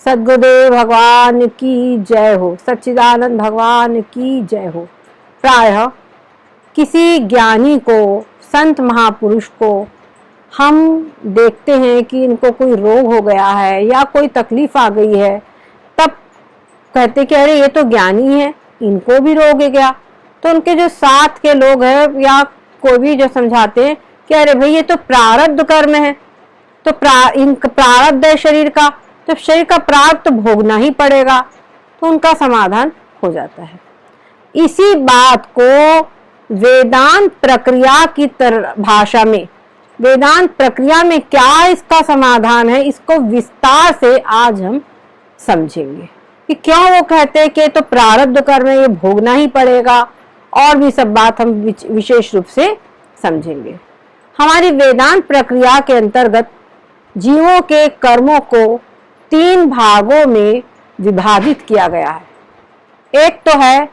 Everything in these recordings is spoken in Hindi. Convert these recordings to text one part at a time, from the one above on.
सद्गुरुदेव भगवान की जय हो, सच्चिदानंद भगवान की जय हो। प्रायः किसी ज्ञानी को, संत महापुरुष को हम देखते हैं कि इनको कोई रोग हो गया है या कोई तकलीफ आ गई है, तब कहते कि अरे ये तो ज्ञानी है, इनको भी रोग है क्या। तो उनके जो साथ के लोग हैं या कोई भी जो समझाते हैं कि अरे भाई ये तो प्रारब्ध कर्म है, तो प्रारब्ध है शरीर का, तो शरीर का प्रारब्ध तो भोगना ही पड़ेगा, तो उनका समाधान हो जाता है। इसी बात को वेदांत प्रक्रिया की भाषा में, वेदांत प्रक्रिया में क्या इसका समाधान है, इसको विस्तार से आज हम समझेंगे कि क्यों वो कहते हैं कि तो प्रारब्ध कर्म ये भोगना ही पड़ेगा, और भी सब बात हम विशेष रूप से समझेंगे। हमारी वेदांत प्रक्रिया के अंतर्गत जीवों के कर्मों को 3 भागों में विभाजित किया गया है। एक तो है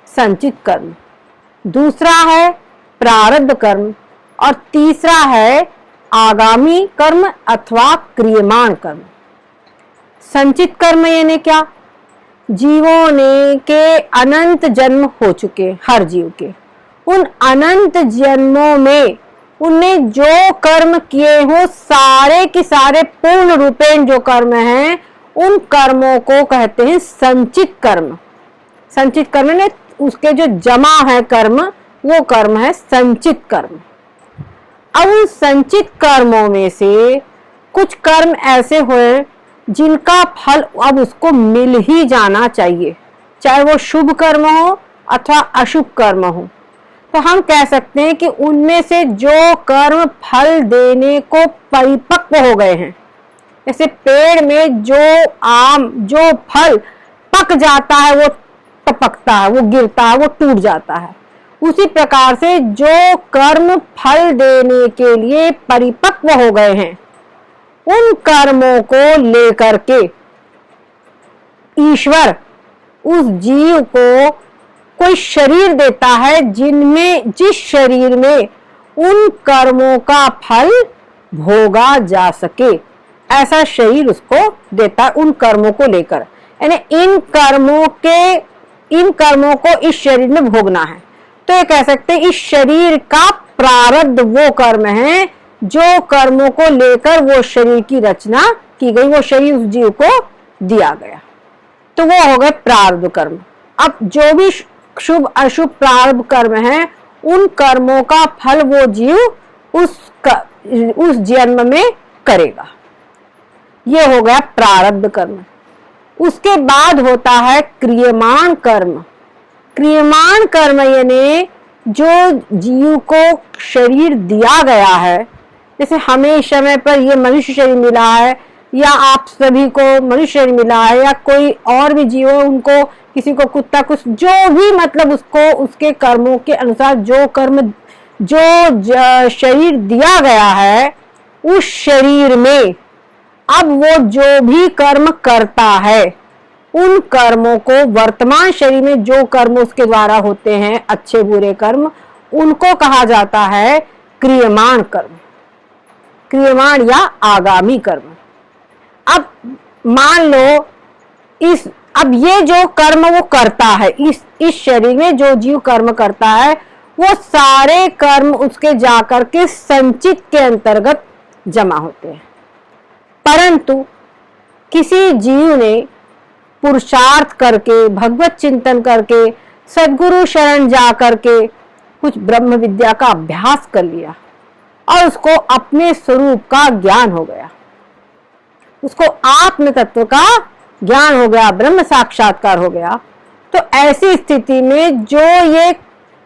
संचित कर्म, दूसरा है प्रारब्ध कर्म, और तीसरा है आगामी कर्म अथवा क्रियमाण कर्म। संचित कर्म यानी क्या? जीवों ने के अनंत जन्म हो चुके, हर जीव के, उन अनंत जन्मों में उनने जो कर्म किए हो, सारे के सारे पूर्ण रूपेण जो कर्म हैं, उन कर्मों को कहते हैं संचित कर्म। संचित कर्म ने उसके जो जमा है कर्म, वो कर्म है संचित कर्म। अब उन संचित कर्मों में से कुछ कर्म ऐसे हुए जिनका फल अब उसको मिल ही जाना चाहिए, चाहे वो शुभ कर्म हो अथवा अशुभ कर्म हो। तो हम कह सकते हैं कि उनमें से जो कर्म फल देने को परिपक्व हो गए हैं, जैसे पेड़ में जो फल पक जाता है वो टपकता है, वो गिरता है, वो टूट जाता है, उसी प्रकार से जो कर्म फल देने के लिए परिपक्व हो गए हैं, उन कर्मों को लेकर के ईश्वर उस जीव को कोई शरीर देता है, जिस शरीर में उन कर्मों का फल भोगा जा सके, ऐसा शरीर उसको देता है उन कर्मों को लेकर। यानी इन कर्मों को इस शरीर में भोगना है। तो ये कह सकते हैं इस शरीर का प्रारब्ध वो कर्म है जो कर्मों को लेकर वो शरीर की रचना की गई, वो शरीर उस जीव को दिया गया, तो वो हो गए प्रारब्ध कर्म। अब जो भी शुभ अशुभ प्रारब्ध कर्म है, उन कर्मों का फल वो जीव उस जन्म में करेगा। ये हो गया प्रारब्ध कर्म। उसके बाद होता है क्रियमाण कर्म। क्रियमाण कर्म यानी जो जीव को शरीर दिया गया है, जैसे हमें इस समय पर ये मनुष्य शरीर मिला है, या आप सभी को मनुष्य शरीर मिला है, या कोई और भी जीव है उनको, किसी को कुत्ता, कुछ जो भी, मतलब उसको उसके कर्मों के अनुसार जो कर्म जो शरीर दिया गया है, उस शरीर में अब वो जो भी कर्म करता है, उन कर्मों को वर्तमान शरीर में जो कर्म उसके द्वारा होते हैं, अच्छे बुरे कर्म, उनको कहा जाता है क्रियमाण कर्म, क्रियमाण या आगामी कर्म। अब मान लो अब ये जो कर्म वो करता है, इस शरीर में जो जीव कर्म करता है, वो सारे कर्म उसके जाकर के संचित के अंतर्गत जमा होते हैं। परंतु किसी जीव ने पुरुषार्थ करके, भगवत चिंतन करके, सद्गुरु शरण जा करके कुछ ब्रह्म विद्या का अभ्यास कर लिया और उसको अपने स्वरूप का ज्ञान हो गया, उसको आत्म तत्व का ज्ञान हो गया, ब्रह्म साक्षात्कार हो गया, तो ऐसी स्थिति में जो ये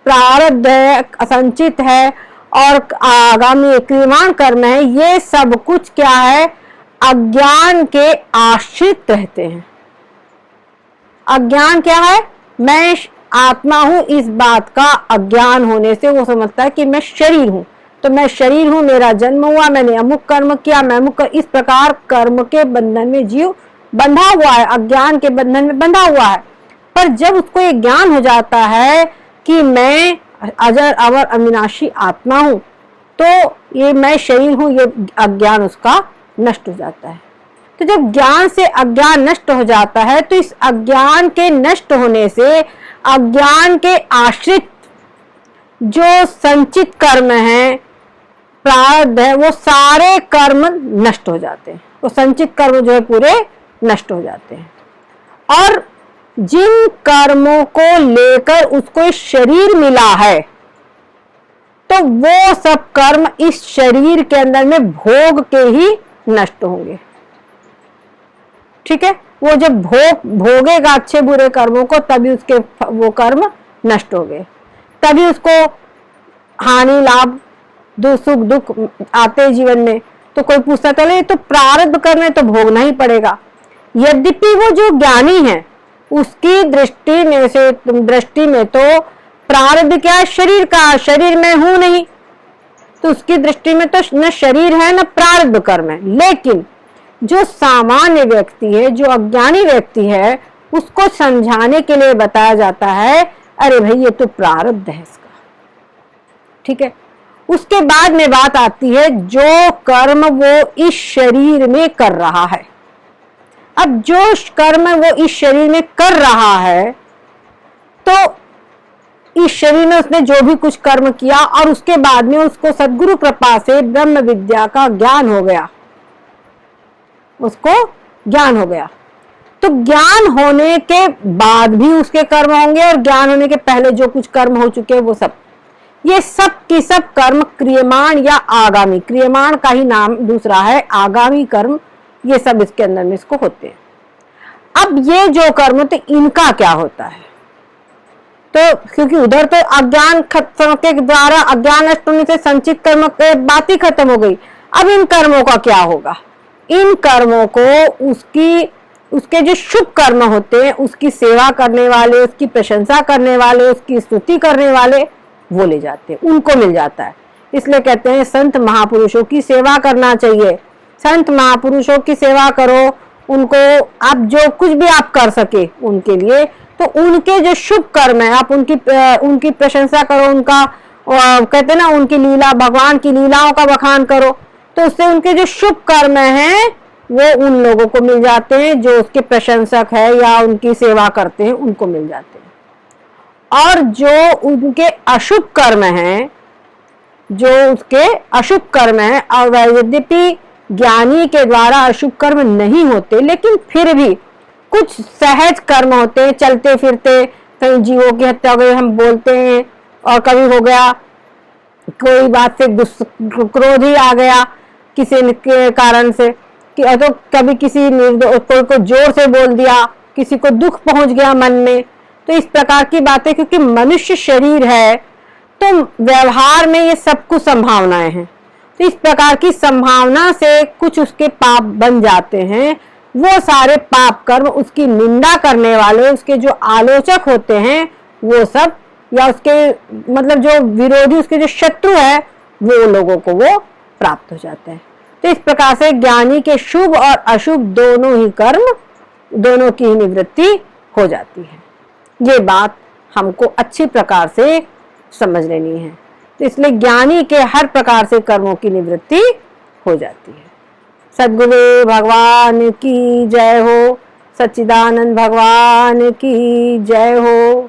प्रारब्ध है, असंचित है और आगामी क्रियमाण कर्म है, ये सब कुछ क्या है, अज्ञान के आश्रित रहते हैं। अज्ञान क्या है? मैं आत्मा हूं, इस बात का अज्ञान होने से वो समझता है कि मैं शरीर हूं, तो मैं शरीर हूं, मेरा जन्म हुआ, मैंने अमुक कर्म किया, मैं अमुक इस प्रकार कर्म के बंधन में जीव बंधा हुआ है, अज्ञान के बंधन में बंधा हुआ है। पर जब उसको ये ज्ञान हो जाता है कि मैं अजर अमर अविनाशी आत्मा हूं, तो ये मैं शरीर हूं, ये अज्ञान उसका नष्ट हो जाता है। तो जब ज्ञान से अज्ञान नष्ट हो जाता है तो इस अज्ञान के नष्ट होने से अज्ञान के आश्रित जो संचित कर्म है, प्रारब्ध है, वो सारे कर्म नष्ट हो जाते हैं। वो संचित कर्म जो है पूरे नष्ट हो जाते हैं। और जिन कर्मों को लेकर उसको शरीर मिला है तो वो सब कर्म इस शरीर के अंदर में भोग के ही नष्ट होंगे। ठीक है, वो जब भोगेगा अच्छे बुरे कर्मों को तभी उसके वो कर्म नष्ट हो गए, तभी उसको हानि लाभ सुख दुख आते जीवन में। तो कोई पूछता चले तो प्रारब्ध करने तो भोगना ही पड़ेगा। यद्यपि वो जो ज्ञानी है उसकी दृष्टि में तो प्रारब्ध क्या है, शरीर का, शरीर में हूं नहीं, तो उसकी दृष्टि में तो न शरीर है न प्रारब्ध कर्म है। लेकिन जो सामान्य व्यक्ति है, जो अज्ञानी व्यक्ति है, उसको समझाने के लिए बताया जाता है अरे भाई ये तो प्रारब्ध है इसका। ठीक है, उसके बाद में बात आती है जो कर्म वो इस शरीर में कर रहा है। अब जो कर्म वो इस शरीर में कर रहा है तो इस शरीर में उसने जो भी कुछ कर्म किया और उसके बाद में उसको सद्गुरु कृपा से ब्रह्म विद्या का ज्ञान हो गया, उसको ज्ञान हो गया। तो ज्ञान होने के बाद भी उसके कर्म होंगे और ज्ञान होने के पहले जो कुछ कर्म हो चुके हैं वो सब, ये सब की सब कर्म क्रियमाण या आगामी, क्रियमाण का ही नाम दूसरा है आगामी कर्म, ये सब इसके अंदर में इसको होते हैं। अब ये जो कर्म होते इनका क्या होता है, तो क्योंकि उधर तो अज्ञान खत्म के द्वारा अज्ञान नष्ट होने से संचित कर्म की बात ही खत्म हो गई। अब इन कर्मों का क्या होगा, इन कर्मों को उसके जो शुभ कर्म होते हैं, उसकी सेवा करने वाले, उसकी प्रशंसा करने वाले, उसकी स्तुति करने वाले वो ले जाते हैं, उनको मिल जाता है। इसलिए कहते हैं संत महापुरुषों की सेवा करना चाहिए। संत महापुरुषों की सेवा करो, उनको आप जो कुछ भी आप कर सके उनके लिए, तो उनके जो शुभ कर्म है आप उनकी प्रशंसा करो, उनका कहते हैं ना उनकी लीला, भगवान की लीलाओं का बखान करो, तो उससे उनके जो शुभ कर्म हैं वो उन लोगों को मिल जाते हैं जो उसके प्रशंसक है या उनकी सेवा करते हैं, उनको मिल जाते हैं। और जो उनके अशुभ कर्म हैं, जो उसके अशुभ कर्म है, और यद्यपि ज्ञानी के द्वारा अशुभ कर्म नहीं होते लेकिन फिर भी कुछ सहज कर्म होते हैं, चलते फिरते कहीं जीवों की हत्या हो गई हम बोलते हैं, और कभी हो गया कोई बात से क्रोध ही आ गया किसी के कारण से, तो कभी किसी कोई को जोर से बोल दिया, किसी को दुख पहुंच गया मन में, तो इस प्रकार की बातें, क्योंकि मनुष्य शरीर है तो व्यवहार में ये सब कुछ संभावनाएं हैं, तो इस प्रकार की संभावना से कुछ उसके पाप बन जाते हैं। वो सारे पाप कर्म उसकी निंदा करने वाले, उसके जो आलोचक होते हैं वो सब, या उसके मतलब जो विरोधी, उसके जो शत्रु है, वो लोगों को वो प्राप्त हो जाते हैं। तो इस प्रकार से ज्ञानी के शुभ और अशुभ दोनों ही कर्म, दोनों की ही निवृत्ति हो जाती है। ये बात हमको अच्छी प्रकार से समझ लेनी है। तो इसलिए ज्ञानी के हर प्रकार से कर्मों की निवृत्ति हो जाती है। सद्गुरु भगवान की जय हो, सच्चिदानंद भगवान की जय हो।